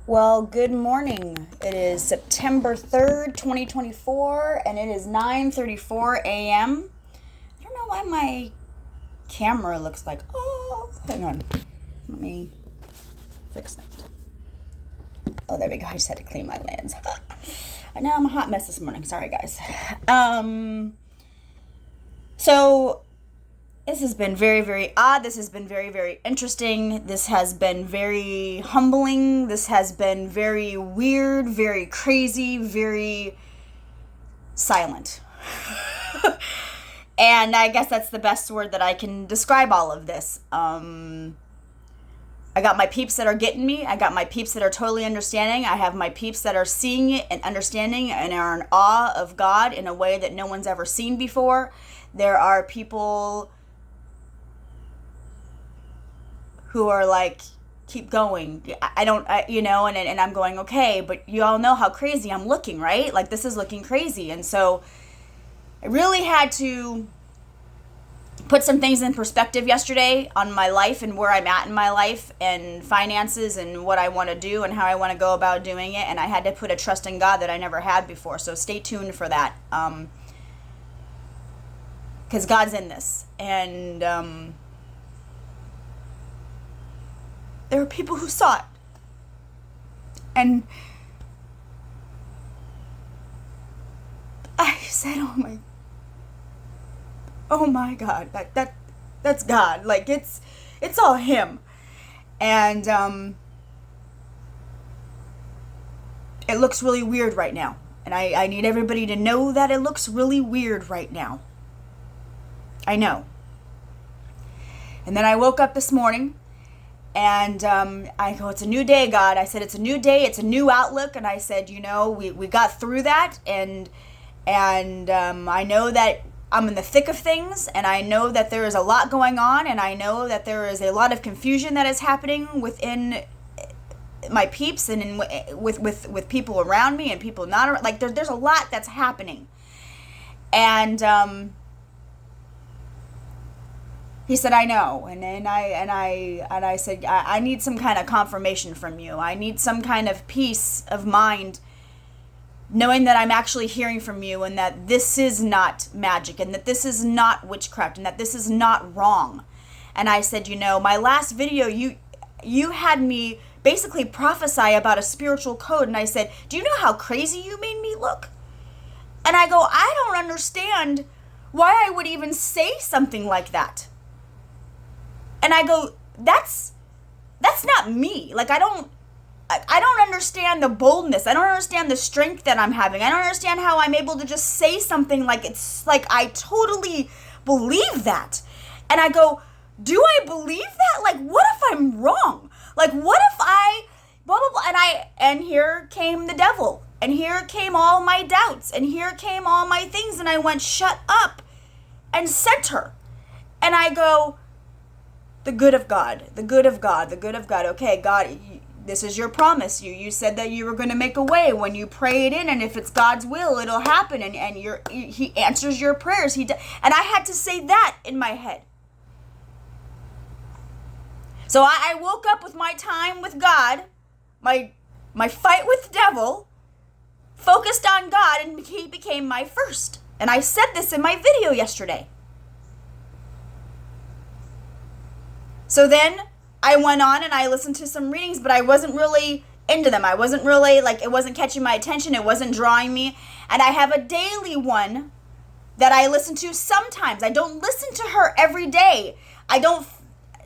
Well, good morning. It is September 3rd, 2024, and it is 9:34 a.m. I don't know why my camera looks like, oh, hang on. Let me fix that. Oh, there we go. I just had to clean my lens. I know I'm a hot mess this morning. Sorry, guys. So this has been very, very odd. This has been very, very interesting. This has been very humbling. This has been very weird, very crazy, very silent. And I guess that's the best word that I can describe all of this. I got my peeps that are getting me. I got my peeps that are totally understanding. I have my peeps that are seeing it and understanding and are in awe of God in a way that no one's ever seen before. There are people who are like, keep going. I don't, and I'm going, okay, but you all know how crazy I'm looking, right? Like, this is looking crazy. And so I really had to put some things in perspective yesterday on my life and where I'm at in my life and finances and what I want to do and how I want to go about doing it. And I had to put a trust in God that I never had before. So stay tuned for that. Because God's in this. And there were people who saw it. And I said, oh my God, that's God. Like, it's all him. And it looks really weird right now. And I need everybody to know that it looks really weird right now. I know. And then I woke up this morning and I go, it's a new day, God. I said, it's a new day. It's a new outlook. And I said, we got through that. And I know that I'm in the thick of things. And I know that there is a lot going on. And I know that there is a lot of confusion that is happening within my peeps and with people around me and people not around. Like, there's a lot that's happening. And he said, I know. And I said, I need some kind of confirmation from you. I need some kind of peace of mind, knowing that I'm actually hearing from you and that this is not magic and that this is not witchcraft and that this is not wrong. And I said, my last video, you had me basically prophesy about a spiritual code. And I said, do you know how crazy you made me look? And I go, I don't understand why I would even say something like that. And I go, that's not me. Like, I don't understand the boldness. I don't understand the strength that I'm having. I don't understand how I'm able to just say something like it's like I totally believe that. And I go, do I believe that? Like, what if I'm wrong? Like, what if I blah blah blah? And here came the devil. And here came all my doubts. And here came all my things. And I went, shut up and center. And I go, the good of God, the good of God, the good of God. Okay, God, this is your promise. You said that you were going to make a way when you pray it in, and if it's God's will, it'll happen. And he answers your prayers. And I had to say that in my head. So I woke up with my time with God, my fight with the devil, focused on God, and he became my first. And I said this in my video yesterday. So then I went on and I listened to some readings, but I wasn't really into them. I wasn't really, it wasn't catching my attention. It wasn't drawing me. And I have a daily one that I listen to sometimes. I don't listen to her every day.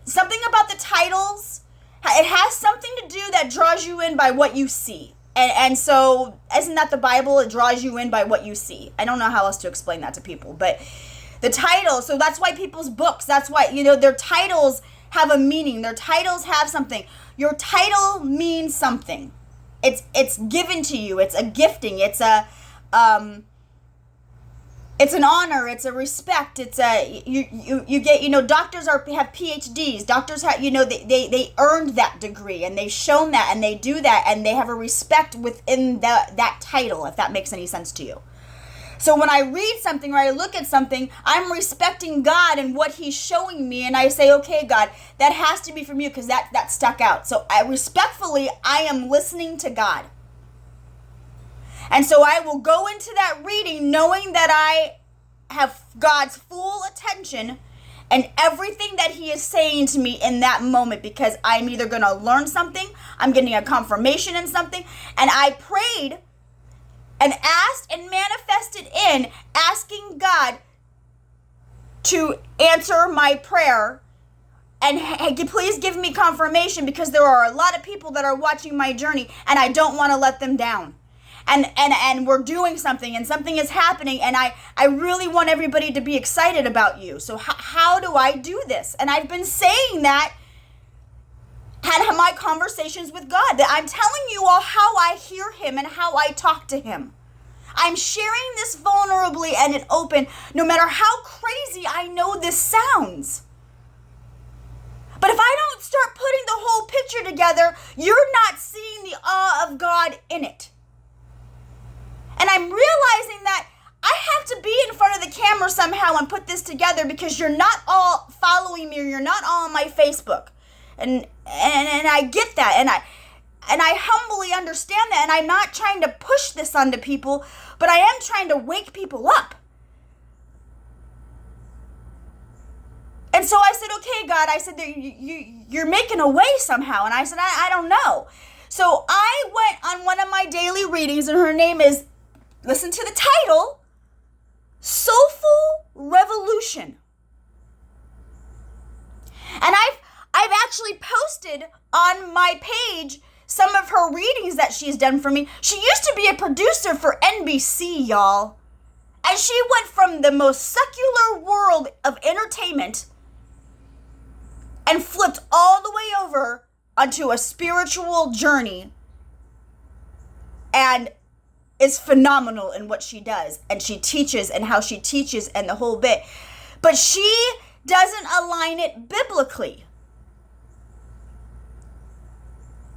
Something about the titles, it has something to do that draws you in by what you see. And so, isn't that the Bible? It draws you in by what you see. I don't know how else to explain that to people, but the title, so that's why people's books, that's why, their titles have a meaning. Their titles have something. Your title means something. It's given to you. It's a gifting. It's it's an honor. It's a respect. It's you get, doctors have PhDs. Doctors have, they earned that degree and they've shown that and they do that and they have a respect within that title, if that makes any sense to you. So when I read something or I look at something, I'm respecting God and what he's showing me. And I say, okay, God, that has to be from you because that stuck out. So I am listening to God. And so I will go into that reading knowing that I have God's full attention and everything that he is saying to me in that moment, because I'm either going to learn something, I'm getting a confirmation in something. And I prayed and asked and manifested in asking God to answer my prayer and please give me confirmation, because there are a lot of people that are watching my journey and I don't want to let them down. And we're doing something and something is happening and I really want everybody to be excited about you. So how do I do this? And I've been saying that, had my conversations with God, that I'm telling you all how I hear him and how I talk to him. I'm sharing this vulnerably and in open, no matter how crazy I know this sounds. But if I don't start putting the whole picture together, you're not seeing the awe of God in it. And I'm realizing that I have to be in front of the camera somehow and put this together, because you're not all following me or you're not all on my Facebook. And I get that, and I humbly understand that, and I'm not trying to push this onto people, but I am trying to wake people up. And so I said, okay, God, I said, you're making a way somehow. And I said, I don't know. So I went on one of my daily readings, and her name is, listen to the title, Soulful Revolution. And I've actually posted on my page some of her readings that she's done for me. She used to be a producer for NBC, y'all. And she went from the most secular world of entertainment and flipped all the way over onto a spiritual journey, and is phenomenal in what she does, and she teaches and how she teaches and the whole bit. But she doesn't align it biblically.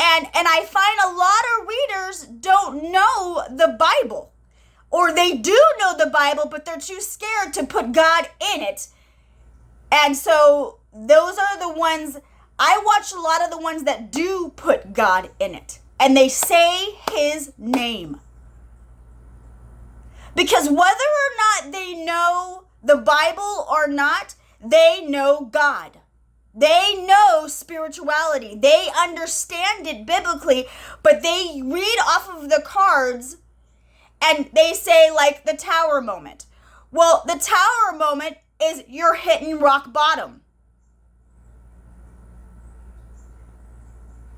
And I find a lot of readers don't know the Bible, or they do know the Bible, but they're too scared to put God in it. And so those are the ones, I watch a lot of the ones that do put God in it, and they say his name. Because whether or not they know the Bible or not, they know God. They know spirituality. They understand it biblically, but they read off of the cards and they say, like, the tower moment. Well, the tower moment is you're hitting rock bottom.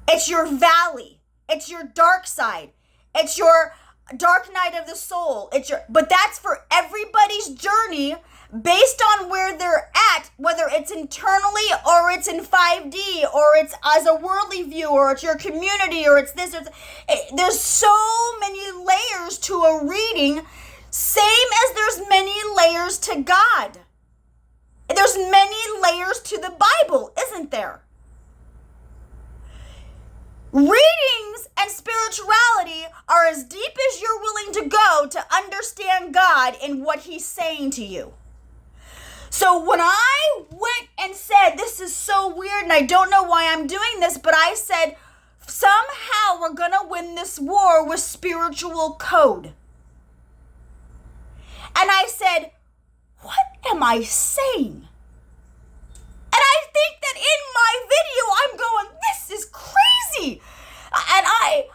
It's your valley. It's your dark side. It's your dark night of the soul. But that's for everybody's journey based on where they're at, whether it's internally or it's in 5D or it's as a worldly view or it's your community or it's this. There's so many layers to a reading, same as there's many layers to God. There's many layers to the Bible, isn't there? Readings and spirituality are as deep as you're willing to go to understand God and what he's saying to you. So when I went and said, this is so weird and I don't know why I'm doing this, but I said, somehow we're going to win this war with spiritual code. And I said, what am I saying? And I think that in my video, I'm going, this is crazy. And I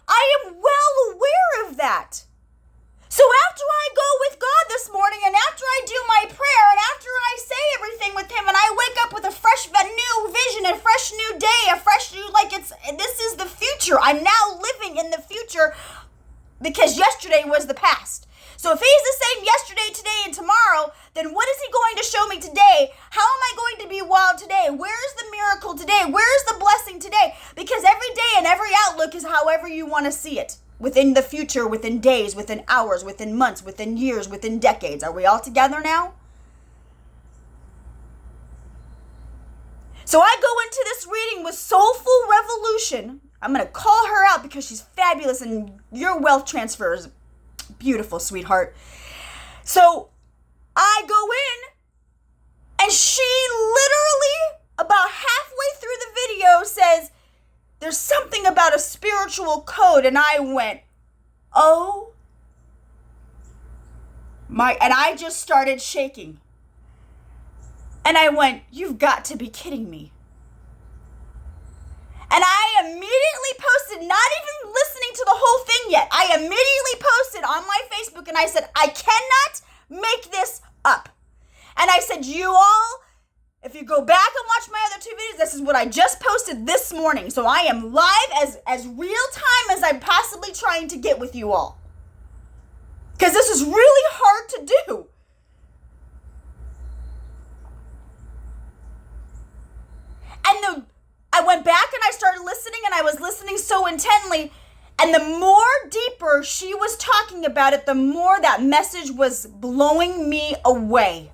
am well aware of that. So after I go with God this morning, and after I do my prayer, and after I say everything with him, and I wake up with a new vision, a fresh new day, a fresh new, this is the future. I'm now living in the future because yesterday was the past. So if he's the same yesterday, today, and tomorrow, then what is he going to show me today? How am I going to be wild today? Where's the miracle today? Where's the blessing today? Because every day and every outlook is however you want to see it. Within the future, within days, within hours, within months, within years, within decades. Are we all together now? So I go into this reading with Soulful Revolution. I'm going to call her out because she's fabulous and your wealth transfer is beautiful, sweetheart. So I go in, and she literally, about halfway through the video, says, there's something about a spiritual code. And I went, oh my, and I just started shaking. And I went, you've got to be kidding me. And I immediately posted, not even listening to the whole thing yet. I immediately posted on my Facebook and I said, I cannot make this up. And I said, you all, if you go back and watch my other 2 videos, this is what I just posted this morning. So I am live as real time as I'm possibly trying to get with you all. Because this is really hard to do. And I went back and I started listening, and I was listening so intently. And the more deeper she was talking about it, the more that message was blowing me away.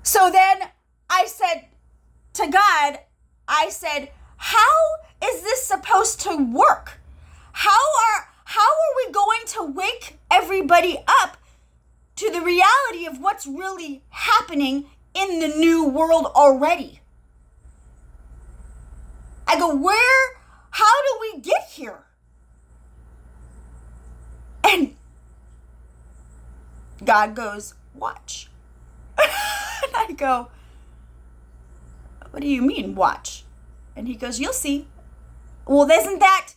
So then I said to God, I said, how is this supposed to work? How are we going to wake everybody up to the reality of what's really happening in the new world already? I go, how do we get here? And God goes, watch. And I go, what do you mean, watch? And he goes, you'll see. Well, isn't that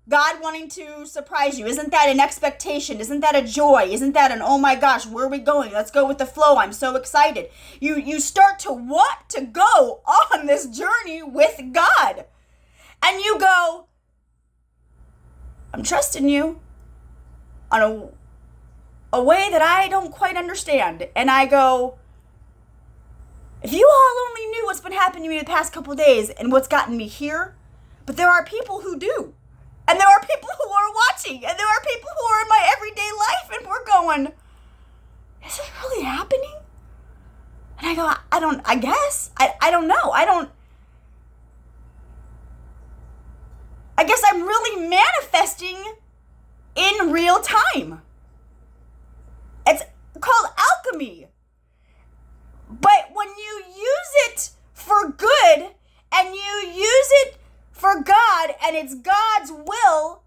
God wanting to surprise you? Isn't that an expectation? Isn't that a joy? Isn't that an, oh my gosh, where are we going? Let's go with the flow. I'm so excited. You start to want to go on this journey with God. And you go, I'm trusting you on a way that I don't quite understand. And I go, if you all only knew what's been happening to me the past couple of days and what's gotten me here, but there are people who do. And there are people who are watching, and there are people who are in my everyday life, and we're going, is it really happening? And I go, I don't know. I guess I'm really manifesting in real time. It's called alchemy. But when you use it for good and you use it for God and it's God's will,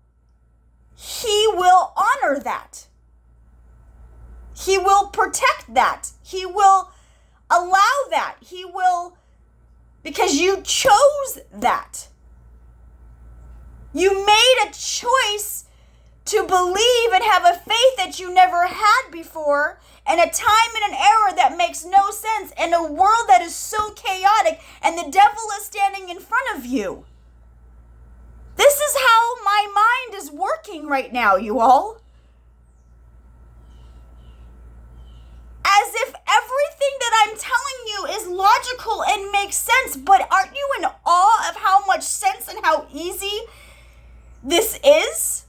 He will honor that. He will protect that. He will allow that. He will, because you chose that. You made a choice to believe and have a faith that you never had before, in a time and an era that makes no sense, in a world that is so chaotic, and the devil is standing in front of you. This is how my mind is working right now, you all. As if everything that I'm telling you is logical and makes sense, but aren't you in awe of how much sense and how easy this is?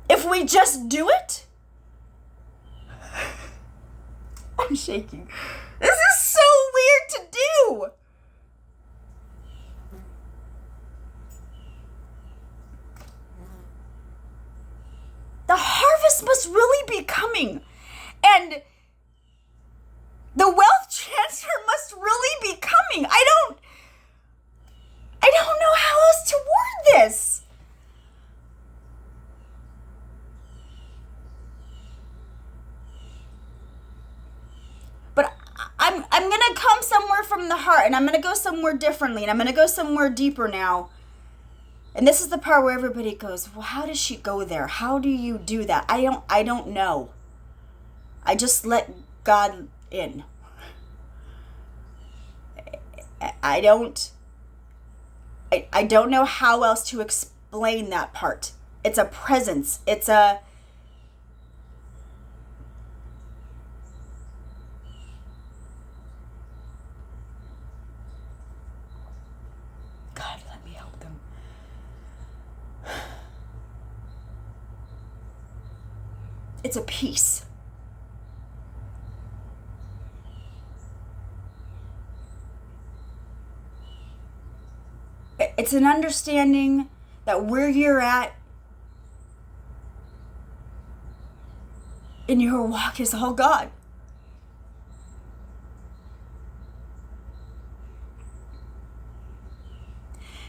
If we just do it? I'm shaking. This is so weird to do. The harvest must really be coming. And the wealth transfer must really be coming. I don't know how else to word this. But I'm going to come somewhere from the heart, and I'm going to go somewhere differently, and I'm going to go somewhere deeper now. And this is the part where everybody goes, well, how does she go there? How do you do that? I don't know. I just let God in. I don't know how else to explain that part. It's a presence. It's a... God, let me help them. It's a peace. It's an understanding that where you're at in your walk is all God.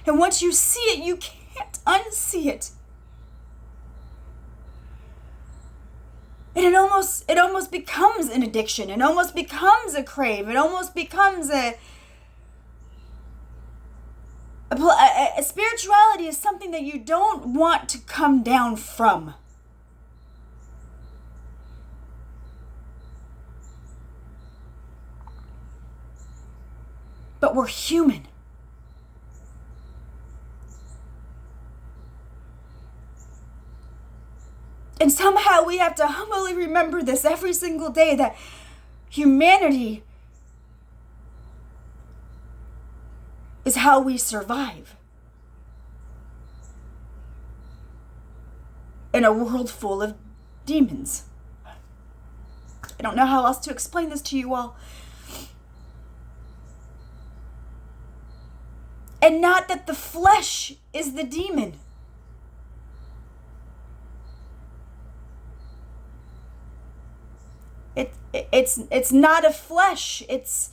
And once you see it, you can't unsee it. And it almost becomes an addiction. It almost becomes a crave. It almost becomes a spirituality is something that you don't want to come down from. But we're human. And somehow we have to humbly remember this every single day, that humanity is how we survive in a world full of demons. I don't know how else to explain this to you all. And not that the flesh is the demon. It's not a flesh. It's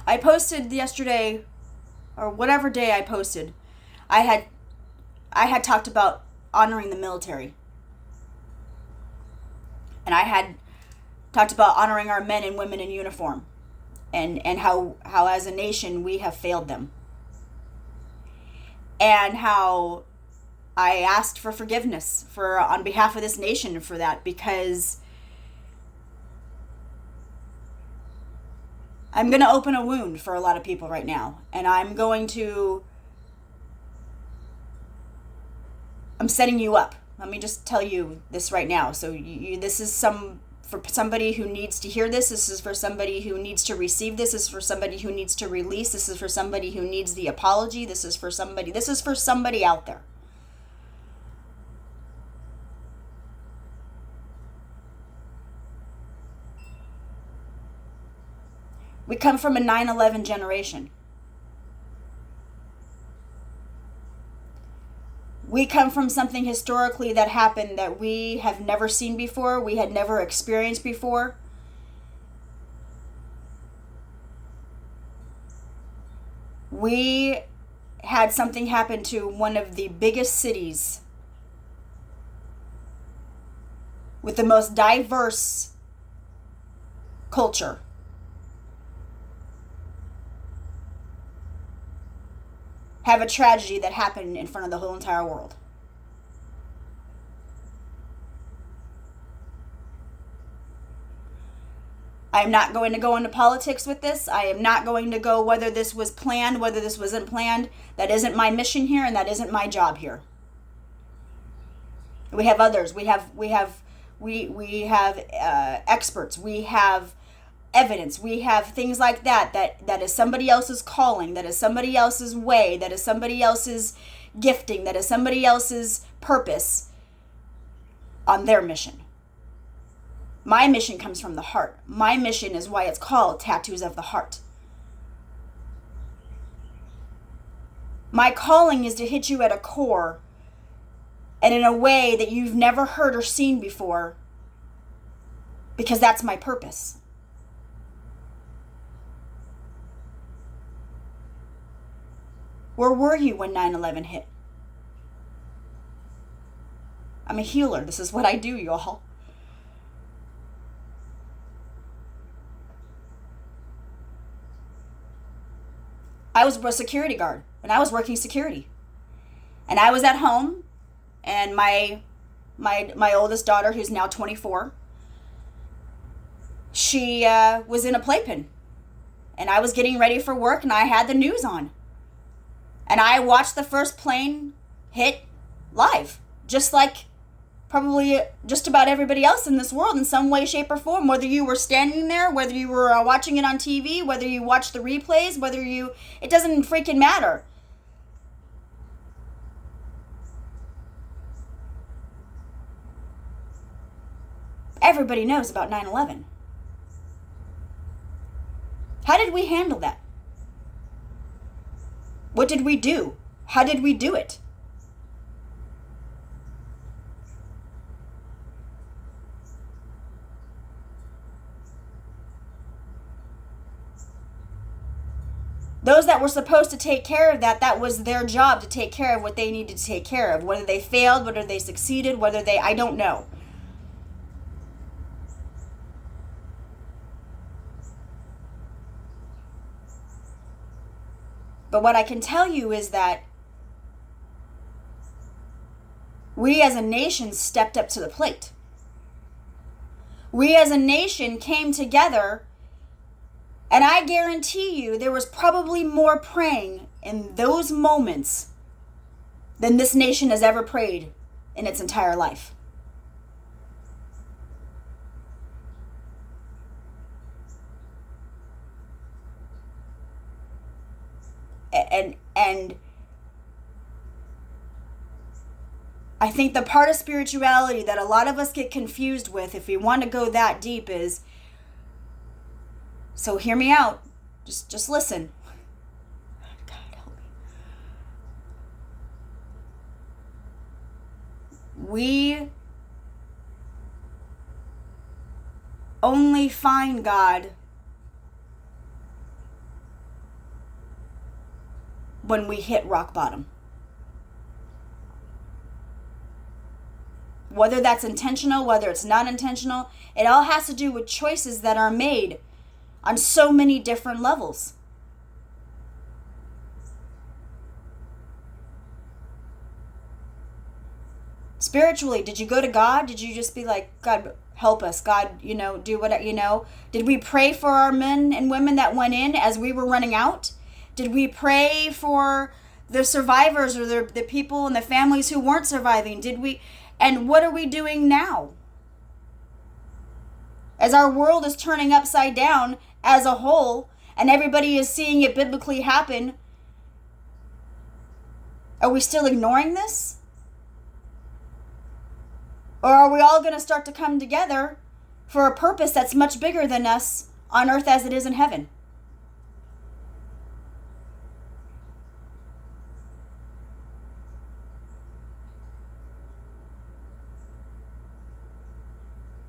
I posted yesterday, or whatever day I posted, I had talked about honoring the military. And I had talked about honoring our men and women in uniform, and how as a nation we have failed them. And how I asked for forgiveness on behalf of this nation for that, because I'm going to open a wound for a lot of people right now. And I'm setting you up. Let me just tell you this right now. So this is for somebody who needs to hear this. This is for somebody who needs to receive this. This is for somebody who needs to release. This is for somebody who needs the apology. This is for somebody out there. We come from a 9/11 generation. We come from something historically that happened that we have never seen before, we had never experienced before. We had something happen to one of the biggest cities with the most diverse culture. Have a tragedy that happened in front of the whole entire world. I am not going to go into politics with this. I am not going to go whether this was planned, whether this wasn't planned. That isn't my mission here, and that isn't my job here. We have others. We have experts. We have evidence. We have things like that is somebody else's calling, that is somebody else's way, that is somebody else's gifting, that is somebody else's purpose on their mission. My mission comes from the heart. My mission is why it's called Tattoos of the Heart. My calling is to hit you at a core, and in a way that you've never heard or seen before, because that's my purpose. Where were you when 9/11 hit? I'm a healer. This is what I do, y'all. I was a security guard, and I was working security. And I was at home, and my oldest daughter, who's now 24, she was in a playpen. And I was getting ready for work, and I had the news on. And I watched the first plane hit live, just like probably just about everybody else in this world in some way, shape, or form. Whether you were standing there, whether you were watching it on TV, whether you watched the replays, it doesn't freaking matter. Everybody knows about 9/11. How did we handle that? What did we do? How did we do it? Those that were supposed to take care of that was their job to take care of what they needed to take care of. Whether they failed, whether they succeeded, I don't know. But what I can tell you is that we as a nation stepped up to the plate. We as a nation came together, and I guarantee you there was probably more praying in those moments than this nation has ever prayed in its entire life. And I think the part of spirituality that a lot of us get confused with, if we want to go that deep, is, so hear me out. Just listen. God help me. We only find God when we hit rock bottom. Whether that's intentional, whether it's not intentional, it all has to do with choices that are made on so many different levels. Spiritually, did you go to God? Did you just be like, God, help us? God, do what, Did we pray for our men and women that went in as we were running out? Did we pray for the survivors or the people and the families who weren't surviving? And what are we doing now? As our world is turning upside down as a whole, and everybody is seeing it biblically happen, are we still ignoring this? Or are we all going to start to come together for a purpose that's much bigger than us on earth as it is in heaven?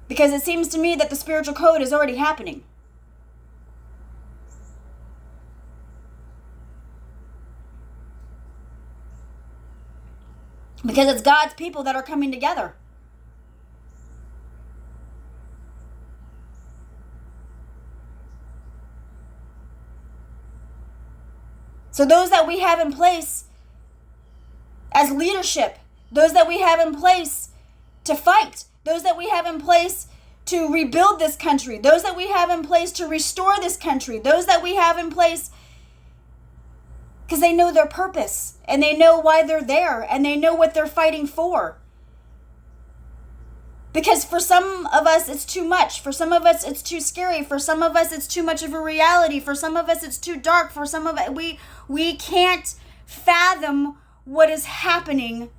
Because it seems to me that the spiritual code is already happening. Because it's God's people that are coming together. So those that we have in place as leadership, those that we have in place to fight, those that we have in place to rebuild this country, those that we have in place to restore this country, those that we have in place because they know their purpose and they know why they're there and they know what they're fighting for. Because for some of us, it's too much. For some of us, it's too scary. For some of us, it's too much of a reality. For some of us, it's too dark. For some of it, we can't fathom what is happening.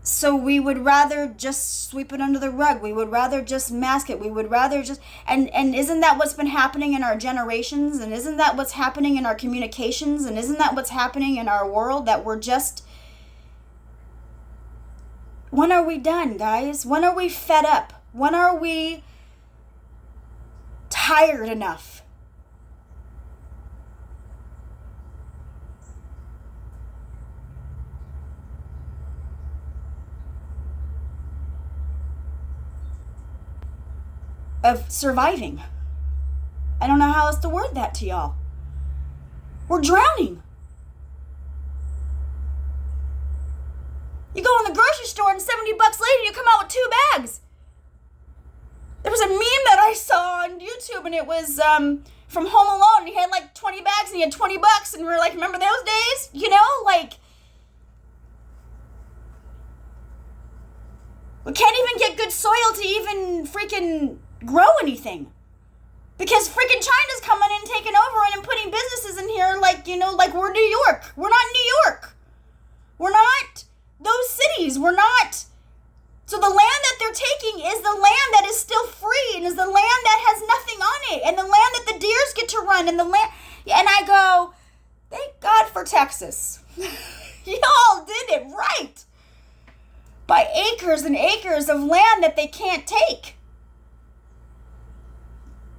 So we would rather just sweep it under the rug. We would rather just mask it. We would rather just... And isn't that what's been happening in our generations? And isn't that what's happening in our communications? And isn't that what's happening in our world? That we're just... When are we done, guys? When are we fed up? When are we tired enough? Of surviving. I don't know how else to word that to y'all. We're drowning. You go in the grocery store and $70 later you come out with 2 bags. There was a meme that I saw on YouTube and it was from Home Alone. He had like 20 bags and he had $20 and we were like, remember those days? We can't even get good soil to even freaking grow anything. Because freaking China's coming in, taking over, and putting businesses in here like, like we're New York. We're not New York. We're not those cities. We're not. So the land that they're taking is the land that is still free, and is the land that has nothing on it, and the land that the deers get to run, and the land. And I go, thank God for Texas. Y'all did it right. By acres and acres of land that they can't take.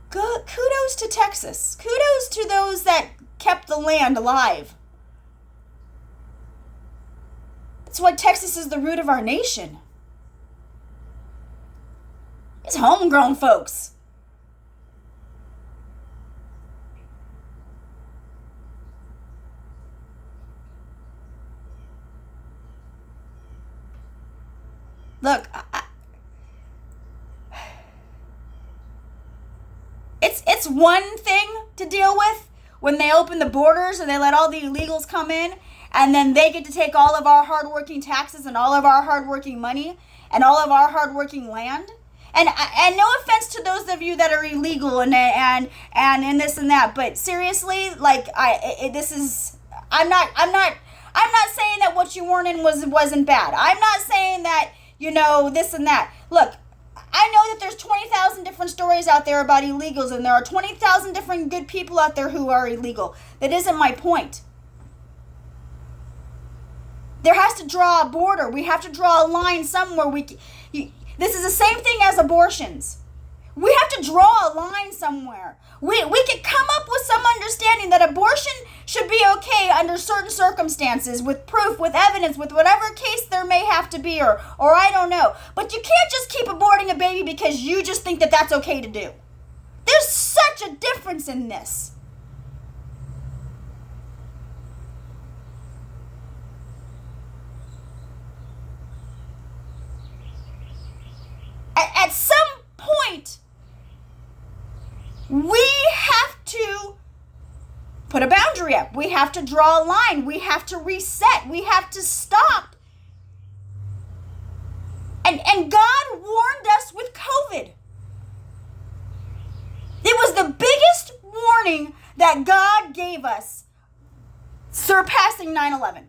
Good, kudos to Texas. Kudos to those that kept the land alive. That's why Texas is the root of our nation. It's homegrown folks. Look, it's one thing to deal with when they open the borders and they let all the illegals come in, and then they get to take all of our hardworking taxes and all of our hardworking money and all of our hardworking land. And no offense to those of you that are illegal and this and that, but seriously, like I'm not saying that what you weren't in wasn't bad. I'm not saying that this and that. Look, I know that there's 20,000 different stories out there about illegals, and there are 20,000 different good people out there who are illegal. That isn't my point. There has to draw a border. We have to draw a line somewhere. This is the same thing as abortions. We have to draw a line somewhere. We can come up with some understanding that abortion should be okay under certain circumstances, with proof, with evidence, with whatever case there may have to be, or I don't know. But you can't just keep aborting a baby because you just think that that's okay to do. There's such a difference in this. At some point, we have to put a boundary up. We have to draw a line. We have to reset. We have to stop. And God warned us with COVID. It was the biggest warning that God gave us, surpassing 9/11.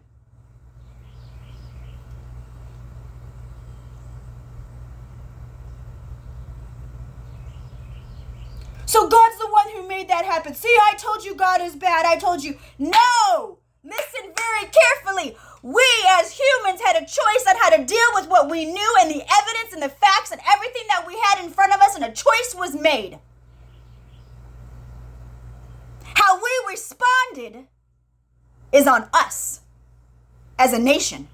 So God's the one who made that happen. See, I told you God is bad. I told you. No! Listen very carefully. We as humans had a choice on how to deal with what we knew and the evidence and the facts and everything that we had in front of us, and a choice was made. How we responded is on us as a nation.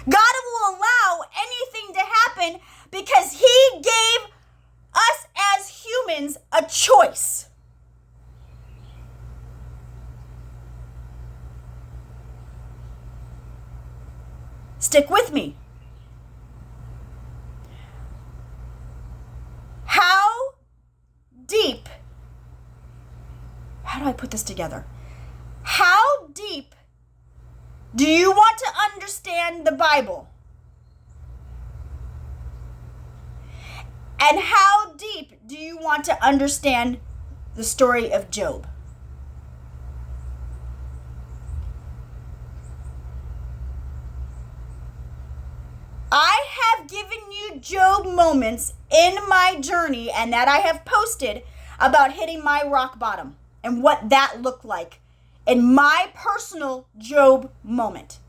God will allow anything to happen because He gave us as humans a choice. Stick with me. How do I put this together? How deep do you want to understand the Bible? And how deep do you want to understand the story of Job? I have given you Job moments in my journey, and that I have posted about hitting my rock bottom and what that looked like in my personal Job moment.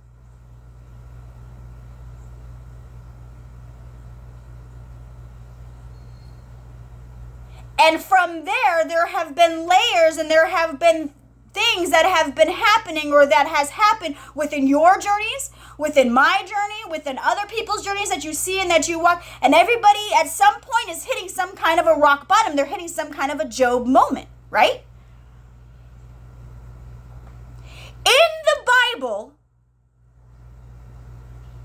And from there have been layers, and there have been things that have been happening, or that has happened within your journeys, within my journey, within other people's journeys that you see and that you walk. And everybody at some point is hitting some kind of a rock bottom. They're hitting some kind of a Job moment, right? In the Bible,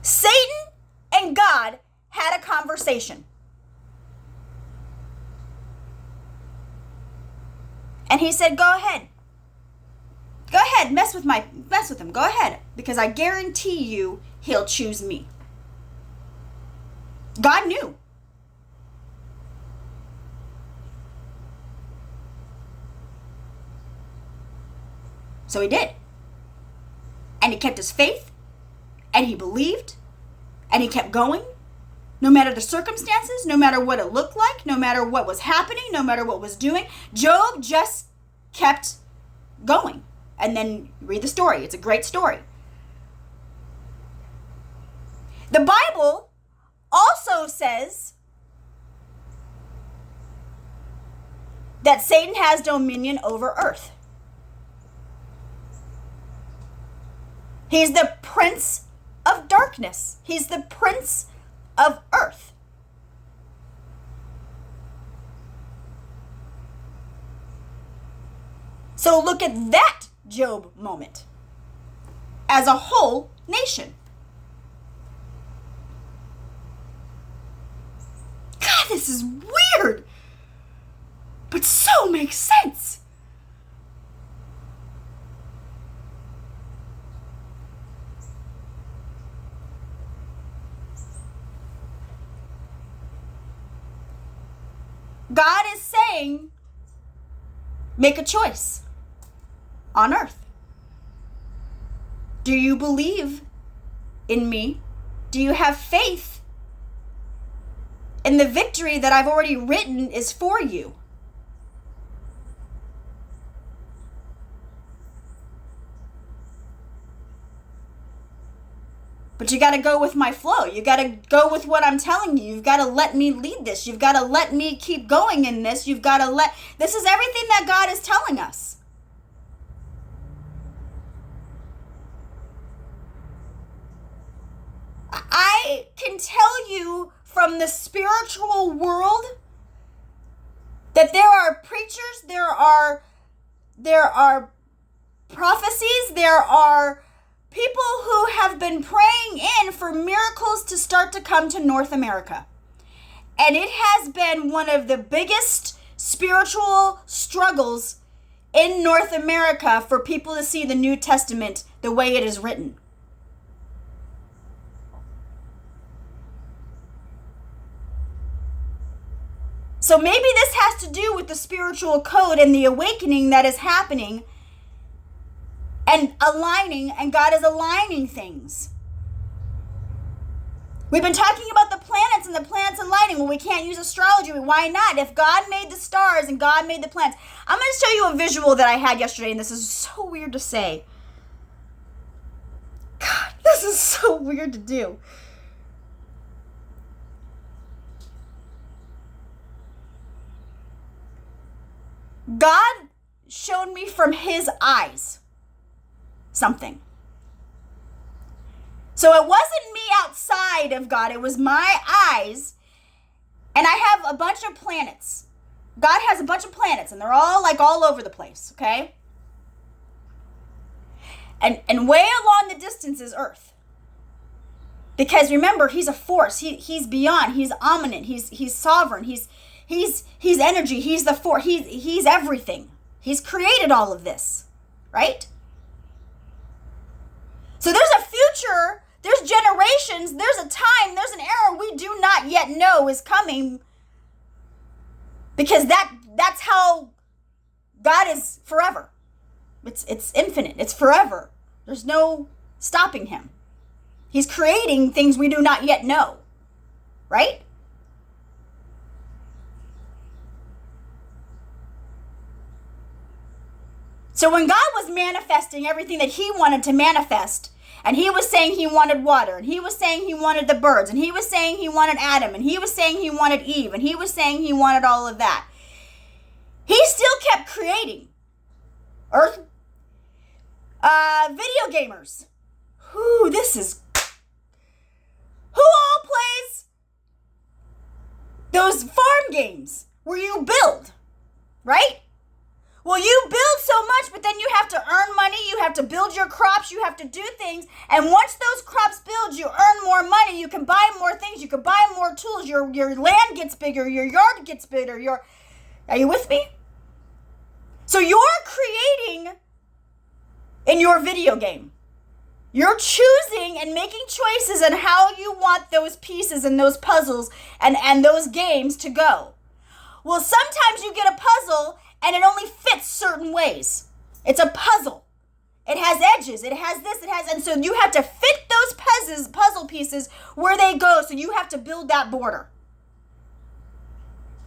Satan and God had a conversation. And he said, go ahead. Go ahead, mess with him. Go ahead, because I guarantee you he'll choose me. God knew. So he did. And he kept his faith, and he believed, and he kept going, no matter the circumstances, no matter what it looked like, no matter what was happening, no matter what was doing. Job just kept going. And then read the story. It's a great story. The Bible also says that Satan has dominion over earth. He's the prince of darkness. He's the prince of earth. So look at that Job moment as a whole nation. God, this is weird, but so makes sense. God is saying, make a choice on earth. Do you believe in me? Do you have faith in the victory that I've already written is for you? But you got to go with my flow. You got to go with what I'm telling you. You've got to let me lead this. You've got to let me keep going in this. You've got to this is everything that God is telling us. I can tell you from the spiritual world that there are preachers, there are prophecies, there are people who have been praying in for miracles to start to come to North America. And it has been one of the biggest spiritual struggles in North America for people to see the New Testament the way it is written. So maybe this has to do with the spiritual code and the awakening that is happening and aligning, and God is aligning things. We've been talking about the planets and the planets aligning. Well, we can't use astrology. Why not? If God made the stars and God made the planets. I'm going to show you a visual that I had yesterday, and this is so weird to say. God, this is so weird to do. God showed me from his eyes something. So it wasn't me outside of God, it was my eyes. And I have a bunch of planets. God has a bunch of planets, and they're all all over the place, okay? And way along the distance is Earth. Because remember, he's a force. He's beyond. He's omniscient. He's sovereign. He's energy. He's the force. He's everything. He's created all of this, right? So there's a future, there's generations, there's a time, there's an era we do not yet know is coming, because that's how God is forever. It's infinite. It's forever. There's no stopping him. He's creating things we do not yet know, right? So when God was manifesting everything that he wanted to manifest, and he was saying he wanted water, and he was saying he wanted the birds, and he was saying he wanted Adam, and he was saying he wanted Eve, and he was saying he wanted all of that, he still kept creating. Earth, video gamers. Who all plays those farm games where you build, right? Well, you build so much, but then you have to earn money, you have to build your crops, you have to do things, and once those crops build, you earn more money, you can buy more things, you can buy more tools, your land gets bigger, your yard gets bigger, are you with me? So you're creating in your video game. You're choosing and making choices on how you want those pieces and those puzzles and those games to go. Well, sometimes you get a puzzle and it only fits certain ways. It's a puzzle. It has edges, it has this, and so you have to fit those puzzle pieces where they go, so you have to build that border.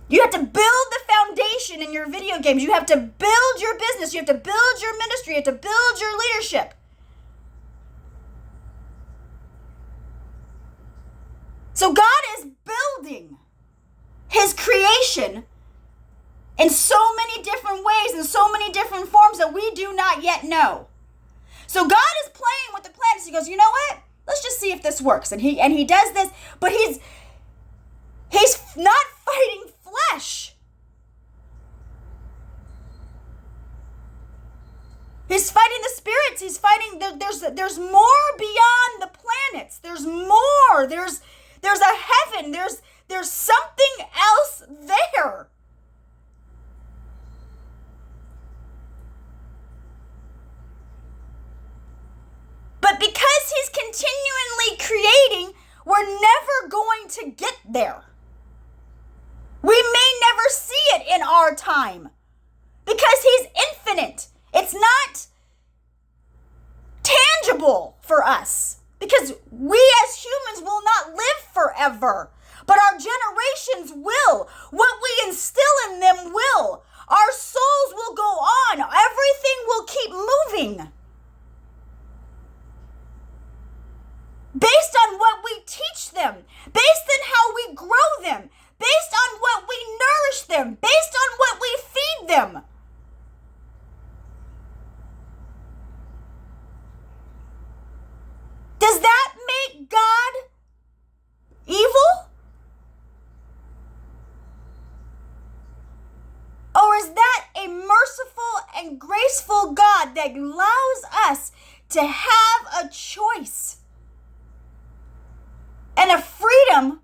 You have to build the foundation in your video games. You have to build your business. You have to build your ministry. You have to build your leadership. So God is building his creation in so many different ways, in so many different forms that we do not yet know. So God is playing with the planets. He goes, you know what? Let's just see if this works. And he does this, but he's not fighting flesh. He's fighting the spirits. He's fighting. There's more beyond the planets. There's more. There's a heaven. There's something else there. But because he's continually creating, we're never going to get there. We may never see it in our time because he's infinite. It's not tangible for us because we as humans will not live forever, but our generations will. What we instill in them will. Our souls will go on. Everything will keep moving. Based on what we teach them, based on how we grow them, based on what we nourish them, based on what we feed them. Does that make God evil? Or is that a merciful and graceful God that allows us to have a choice and a freedom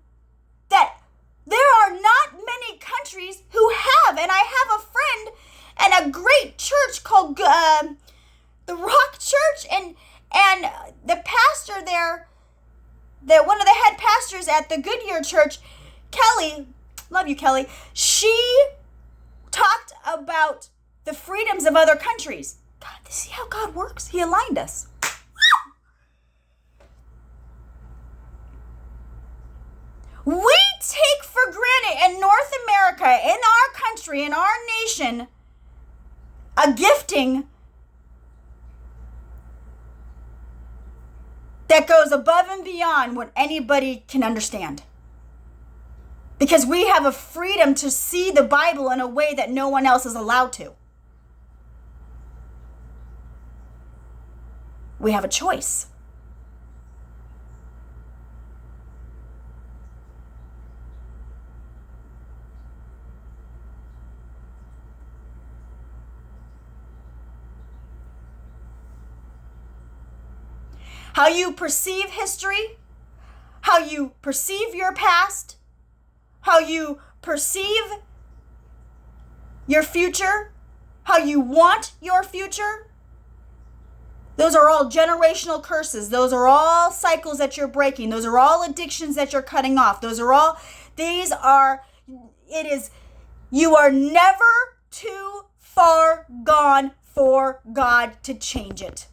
that there are not many countries who have? And I have a friend and a great church called the Rock Church, and the pastor there, one of the head pastors at the Goodyear Church, Kelly, love you, Kelly, she talked about the freedoms of other countries. God, see how God works? He aligned us. We take for granted in North America, in our country, in our nation, a gifting that goes above and beyond what anybody can understand. Because we have a freedom to see the Bible in a way that no one else is allowed to. We have a choice. How you perceive history, how you perceive your past, how you perceive your future, how you want your future. Those are all generational curses. Those are all cycles that you're breaking. Those are all addictions that you're cutting off. You are never too far gone for God to change it.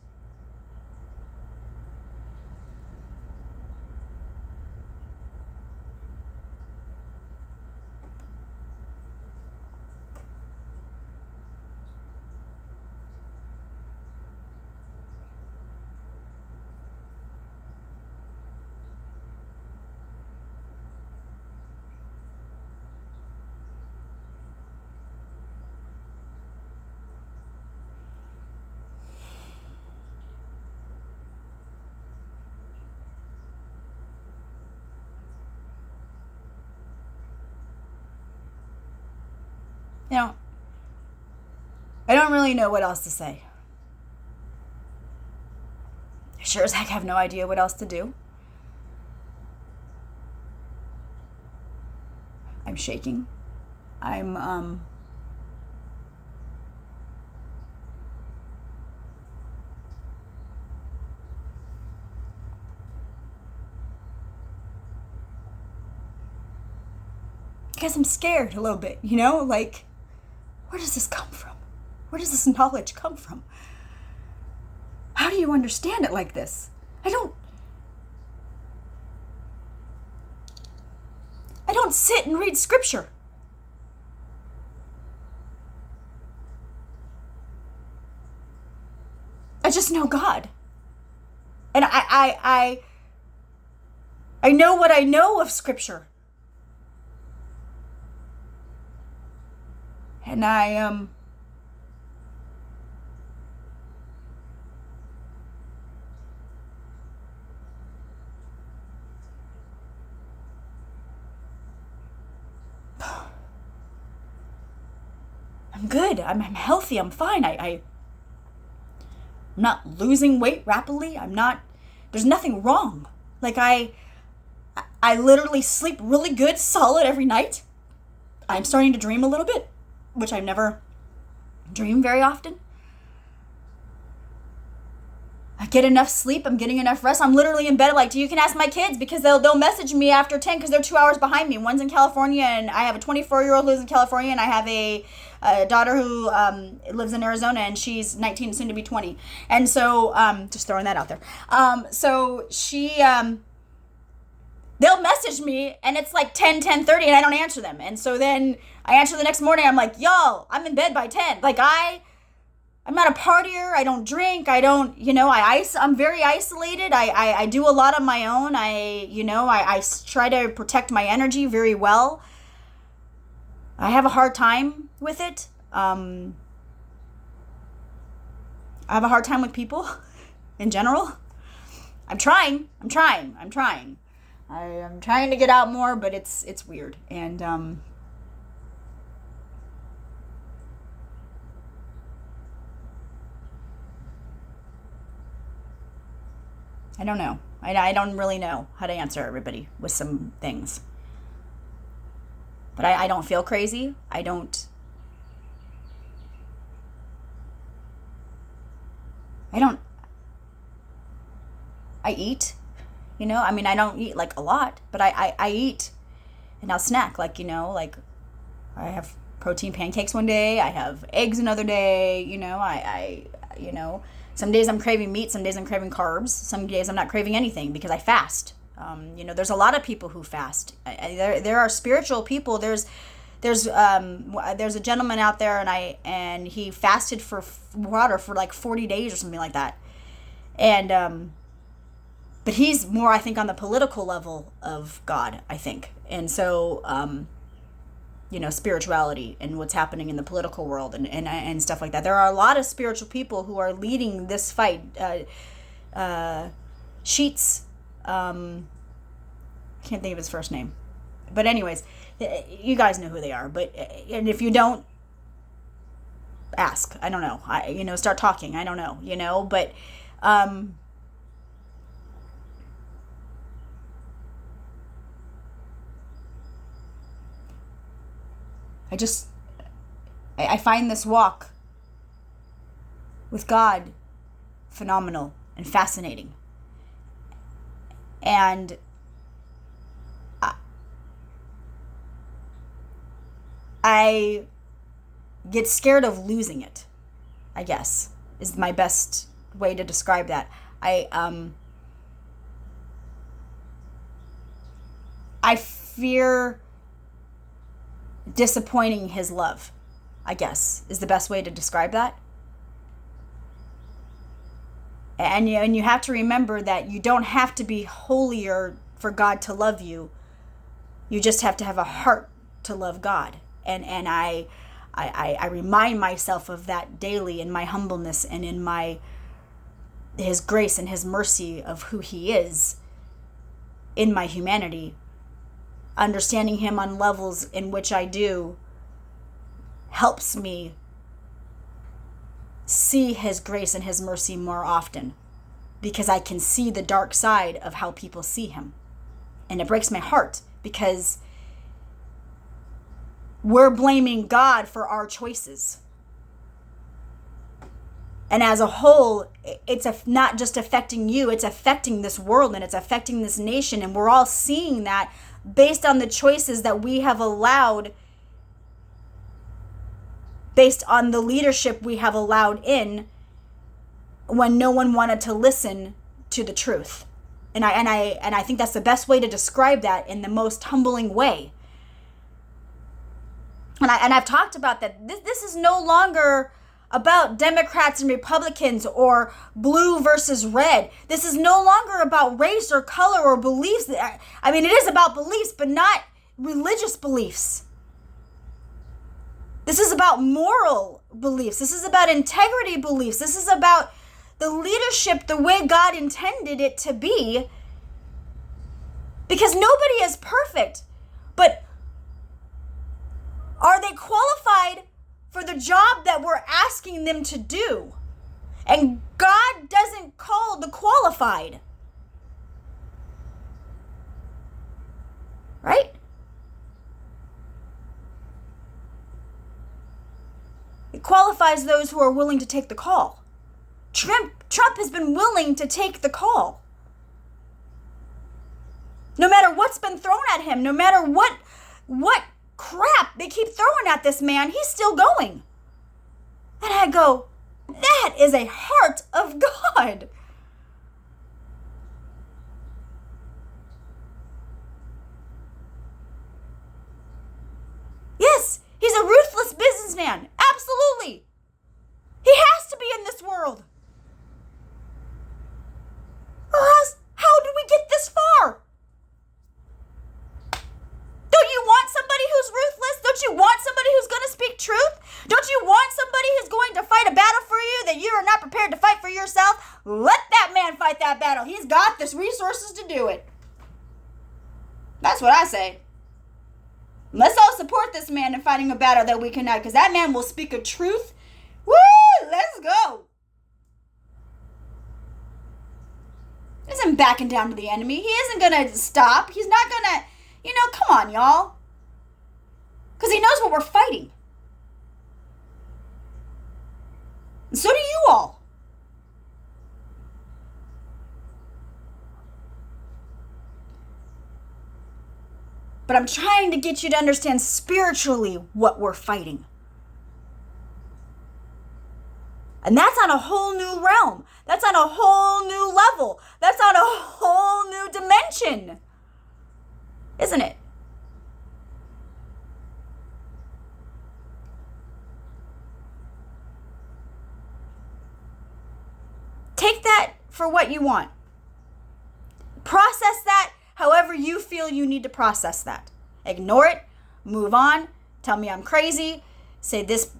I don't really know what else to say. I sure as heck have no idea what else to do. I'm shaking. I'm because I'm scared a little bit, like, where does this come from? Where does this knowledge come from? How do you understand it like this? I don't sit and read scripture. I just know God. And I know what I know of scripture. And I'm good. I'm healthy. I'm fine. I'm not losing weight rapidly. There's nothing wrong. Like I literally sleep really good, solid every night. I'm starting to dream a little bit, which I've never dreamed very often. I get enough sleep. I'm getting enough rest. I'm literally in bed like, you can ask my kids because they'll message me after 10 because they're 2 hours behind me. One's in California, and I have a 24-year-old who lives in California, and I have a daughter who lives in Arizona, and she's 19, soon to be 20. And so, just throwing that out there. So she, they'll message me, and it's like 10:30, and I don't answer them. And so then I answer the next morning. I'm like, y'all, I'm in bed by 10. Like I'm not a partier. I don't drink. I don't, I'm very isolated. I do a lot on my own. I try to protect my energy very well. I have a hard time with it. I have a hard time with people in general. I'm trying. I'm trying to get out more, but it's weird. And, I don't know. I don't really know how to answer everybody with some things. But I don't feel crazy. I eat, I don't eat like a lot, but I eat and I'll snack like I have protein pancakes one day. I have eggs another day. Some days I'm craving meat, some days I'm craving carbs, some days I'm not craving anything because I fast. There's a lot of people who fast. There are spiritual people. There's a gentleman out there, and he fasted for water for like 40 days or something like that. And but he's more, I think, on the political level of God, I think. And so spirituality and what's happening in the political world and stuff like that. There are a lot of spiritual people who are leading this fight. Sheets, I can't think of his first name. But anyways, you guys know who they are. And if you don't, ask. I don't know. Start talking. I don't know, but I find this walk with God phenomenal and fascinating. And I get scared of losing it, I guess, is my best way to describe that. I fear disappointing his love, I guess, is the best way to describe that. And you have to remember that you don't have to be holier for God to love you. You just have to have a heart to love God. And I remind myself of that daily in my humbleness and in his grace and his mercy of who he is in my humanity. Understanding him on levels in which I do helps me see his grace and his mercy more often, because I can see the dark side of how people see him. And it breaks my heart because we're blaming God for our choices. And as a whole, it's not just affecting you, it's affecting this world and it's affecting this nation. And we're all seeing that based on the choices that we have allowed, based on the leadership we have allowed in when no one wanted to listen to the truth. And I think that's the best way to describe that, in the most humbling way. And I've talked about that. This is no longer about Democrats and Republicans or blue versus red. This is no longer about race or color or beliefs. I mean, it is about beliefs, but not religious beliefs. This is about moral beliefs. This is about integrity beliefs. This is about the leadership the way God intended it to be. Because nobody is perfect, but are they qualified for the job that we're asking them to do? And God doesn't call the qualified. Right? It qualifies those who are willing to take the call. Trump has been willing to take the call. No matter what's been thrown at him, no matter what crap they keep throwing at this man, he's still going. And I go, that is a heart of God. Yes, he's a ruthless businessman. Absolutely. He has to be in this world. Or else, how did we get this far? Don't you want somebody who's ruthless? Don't you want somebody who's going to speak truth? Don't you want somebody who's going to fight a battle for you that you are not prepared to fight for yourself? Let that man fight that battle. He's got the resources to do it. That's what I say. Let's all support this man in fighting a battle that we cannot, because that man will speak a truth. Woo! Let's go. He isn't backing down to the enemy. He isn't going to stop. He's not going to... come on, y'all. Because he knows what we're fighting. And so do you all. But I'm trying to get you to understand spiritually what we're fighting. And that's on a whole new realm. That's on a whole new level. That's on a whole new dimension. Isn't it? Take that for what you want. Process that however you feel you need to process that. Ignore it. Move on. Tell me I'm crazy. Say this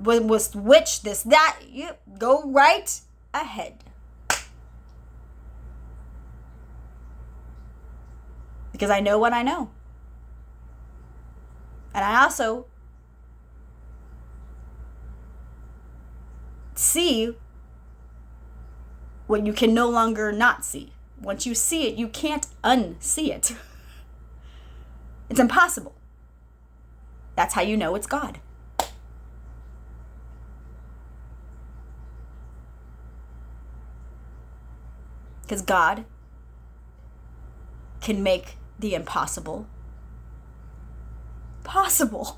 was witch, this, that. You go right ahead. Because I know what I know. And I also see what you can no longer not see. Once you see it, you can't unsee it. It's impossible. That's how you know it's God. Because God can make the impossible possible.